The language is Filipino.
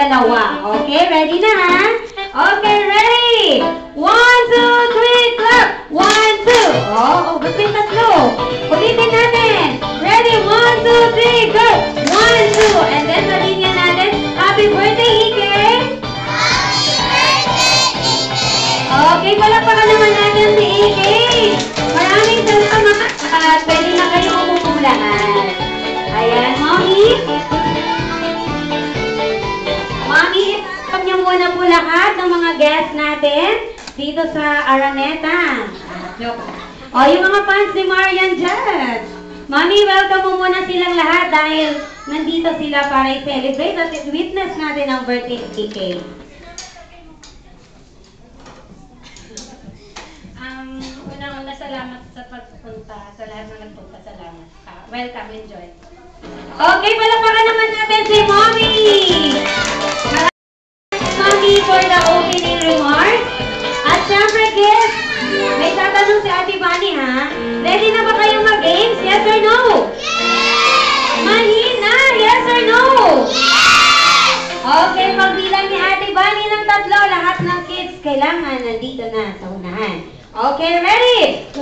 dalawa. Okay, ready na ha? Okay, ready? 1, 2, 3, clap! 1, 2. Oh, ba't may tatlo? Ulitin natin. Ready? 1, 2, 3, go! 1, 2. And then, malinya natin. Happy birthday, Ike! Okay, palapakan naman natin si Ike. Maraming salamat. At pwede na kayo umupulaan. Ayan, Mommy. Mommy, itakap niyo muna po lahat ng mga guests natin dito sa Araneta. O, yung mga fans ni Marian Judge. Mommy, welcome mo muna silang lahat dahil nandito sila para i-celebrate at witness natin ang birthday ni Ike. Una-una, salamat sa pagpunta. Sa lahat na nagpunta, salamat. Welcome, enjoy. Okay, palapakan naman natin si Mommy! Mommy for the opening remarks. At syempre, guys, may tatanong si Ate Bunny, ha? Ready na ba kayong mag-games? Yes or no? Yes! Mahina! Yes or no? Yes! Okay, pagbilang ni Ate Bunny ng tatlo, lahat ng kids kailangan nandito na sa unahan. Okay, ready? 1,